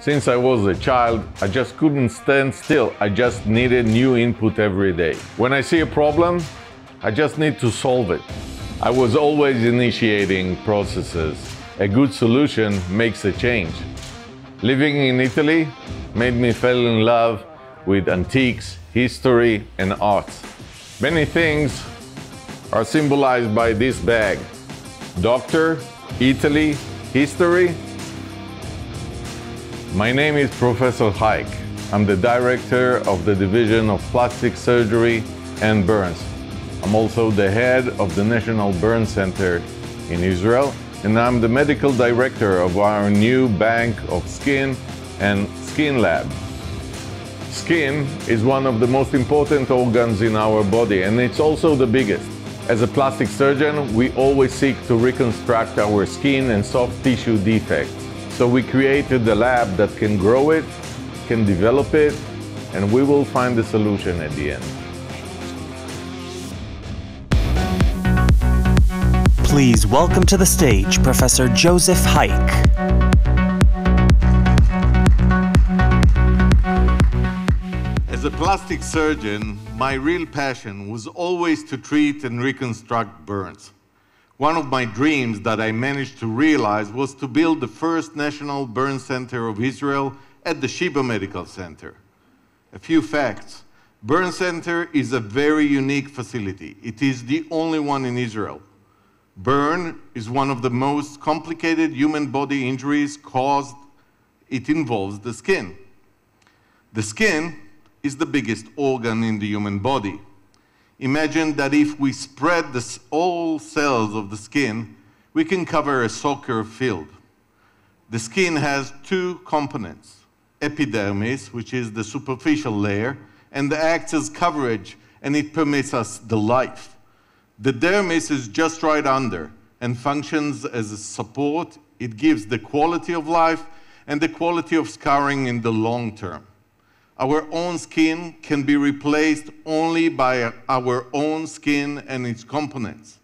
Since I was a child, I just couldn't stand still. I just needed new input every day. When I see a problem, I just need to solve it. I was always initiating processes. A good solution makes a change. Living in Italy made me fall in love with antiques, history, and art. Many things are symbolized by this bag. Doctor, Italy, history. My name is Professor Haik. I'm the director of the Division of Plastic Surgery and Burns. I'm also the head of the National Burn Center in Israel, and I'm the medical director of our new Bank of Skin and Skin Lab. Skin is one of the most important organs in our body, and it's also the biggest. As a plastic surgeon, we always seek to reconstruct our skin and soft tissue defects. So we created a lab that can grow it, can develop it, and we will find the solution at the end. Please welcome to the stage Professor Josef Haik. As a plastic surgeon, my real passion was always to treat and reconstruct burns. One of my dreams that I managed to realize was to build the first National Burn Center of Israel at the Sheba Medical Center. A few facts. Burn Center is a very unique facility. It is the only one in Israel. Burn is one of the most complicated human body injuries caused. It involves the skin. The skin is the biggest organ in the human body. Imagine that if we spread all cells of the skin, we can cover a soccer field. The skin has two components, epidermis, which is the superficial layer, and acts as coverage, and it permits us the life. The dermis is just right under and functions as a support. It gives the quality of life and the quality of scarring in the long term. Our own skin can be replaced only by our own skin and its components.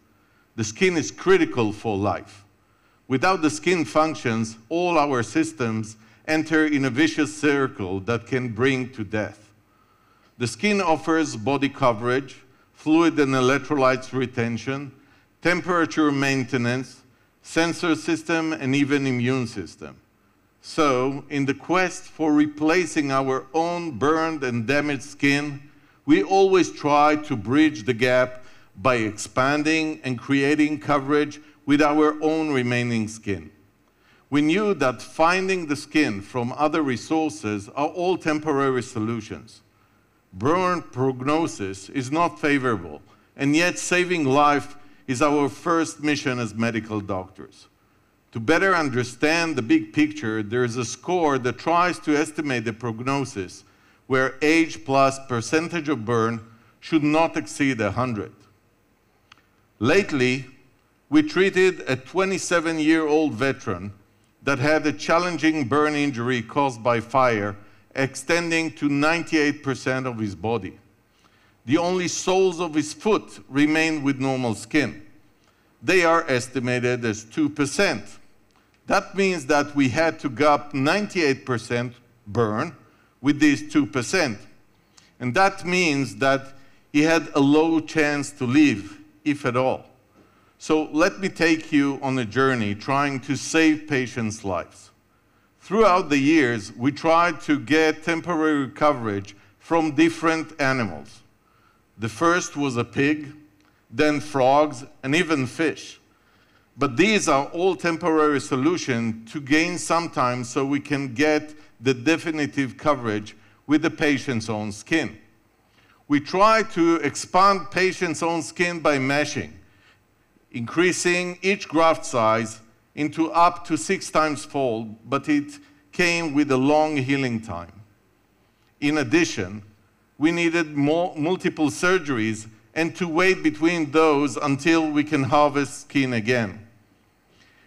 The skin is critical for life. Without the skin functions, all our systems enter in a vicious circle that can bring to death. The skin offers body coverage, fluid and electrolytes retention, temperature maintenance, sensor system, and even immune system. So, in the quest for replacing our own burned and damaged skin, we always try to bridge the gap by expanding and creating coverage with our own remaining skin. We knew that finding the skin from other resources are all temporary solutions. Burn prognosis is not favorable, and yet saving life is our first mission as medical doctors. To better understand the big picture, there is a score that tries to estimate the prognosis, where age plus percentage of burn should not exceed 100. Lately, we treated a 27-year-old veteran that had a challenging burn injury caused by fire, extending to 98% of his body. The only soles of his foot remained with normal skin. They are estimated as 2%. That means that we had to gap 98% burn with these 2%. And that means that he had a low chance to live, if at all. So let me take you on a journey trying to save patients' lives. Throughout the years, we tried to get temporary coverage from different animals. The first was a pig, then frogs, and even fish. But these are all temporary solutions to gain some time so we can get the definitive coverage with the patient's own skin. We try to expand patient's own skin by meshing, increasing each graft size into up to 6 times fold, but it came with a long healing time. In addition, we needed multiple surgeries and to wait between those until we can harvest skin again.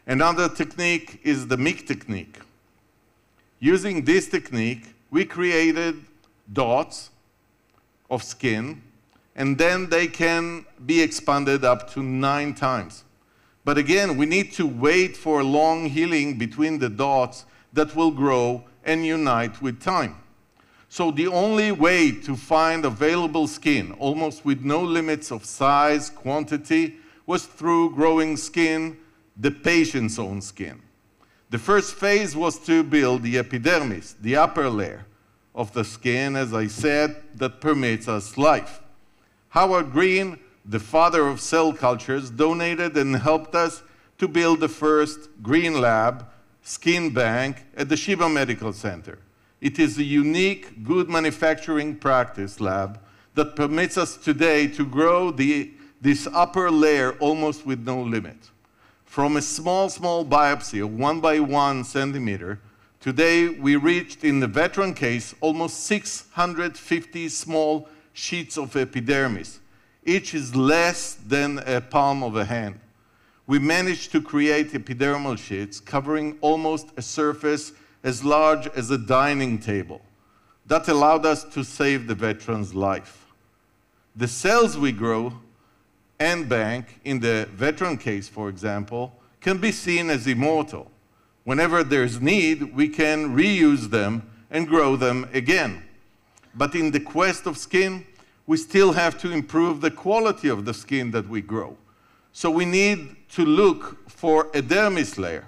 Another technique is the MIC technique. Using this technique, we created dots of skin, and then they can be expanded up to 9 times. But again, we need to wait for a long healing between the dots that will grow and unite with time. So the only way to find available skin, almost with no limits of size, quantity, was through growing skin, the patient's own skin. The first phase was to build the epidermis, the upper layer of the skin, as I said, that permits us life. Howard Green, the father of cell cultures, donated and helped us to build the first green lab, skin bank, at the Sheba Medical Center. It is a unique, good manufacturing practice lab that permits us today to grow this upper layer almost with no limit. From a small biopsy of 1 by 1 centimeter, today we reached, in the veteran case, almost 650 small sheets of epidermis. Each is less than a palm of a hand. We managed to create epidermal sheets covering almost a surface as large as a dining table. That allowed us to save the veteran's life. The cells we grow and bank, in the veteran case, for example, can be seen as immortal. Whenever there's need, we can reuse them and grow them again. But in the quest of skin, we still have to improve the quality of the skin that we grow. So we need to look for a dermis layer.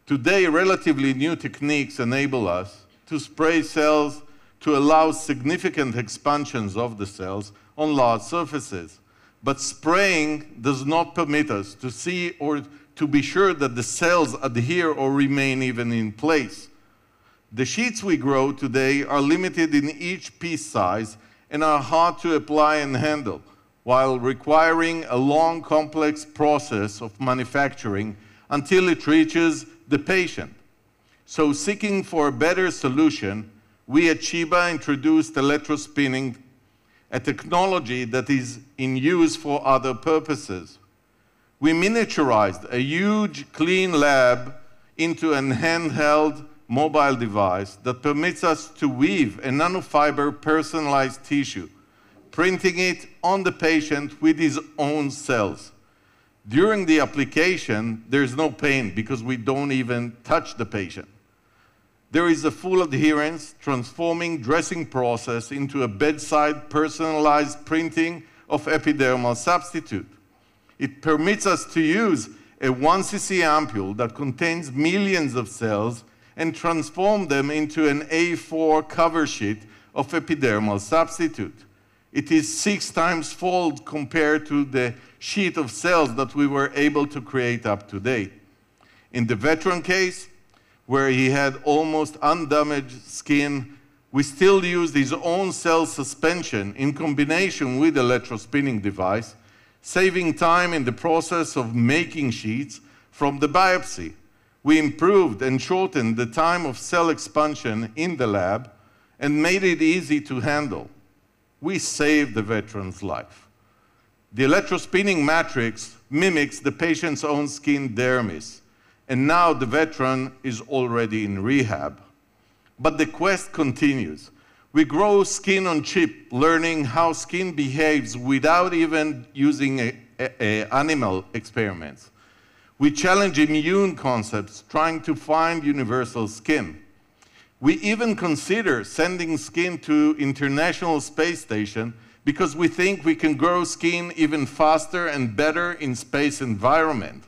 Today, relatively new techniques enable us to spray cells to allow significant expansions of the cells on large surfaces. But spraying does not permit us to see or to be sure that the cells adhere or remain even in place. The sheets we grow today are limited in each piece size and are hard to apply and handle, while requiring a long, complex process of manufacturing until it reaches the patient. So, seeking for a better solution, we at Sheba introduced electrospinning, a technology that is in use for other purposes. We miniaturized a huge, clean lab into a handheld mobile device that permits us to weave a nanofiber personalized tissue, printing it on the patient with his own cells. During the application, there's no pain because we don't even touch the patient. There is a full adherence, transforming dressing process into a bedside personalized printing of epidermal substitute. It permits us to use a 1 cc ampule that contains millions of cells and transform them into an A4 cover sheet of epidermal substitute. It is 6 times fold compared to the sheet of cells that we were able to create up to date. In the veteran case, where he had almost undamaged skin, we still used his own cell suspension in combination with the electrospinning device, saving time in the process of making sheets from the biopsy. We improved and shortened the time of cell expansion in the lab and made it easy to handle. We saved the veteran's life. The electrospinning matrix mimics the patient's own skin dermis, and now the veteran is already in rehab. But the quest continues. We grow skin on chip, learning how skin behaves without even using animal experiments. We challenge immune concepts, trying to find universal skin. We even consider sending skin to International Space Station because we think we can grow skin even faster and better in space environment.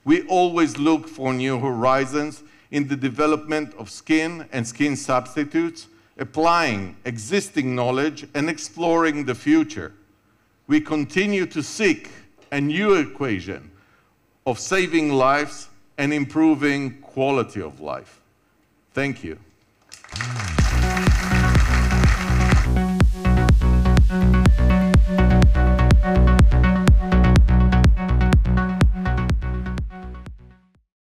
We always look for new horizons in the development of skin and skin substitutes, applying existing knowledge and exploring the future. We continue to seek a new equation of saving lives and improving quality of life. Thank you.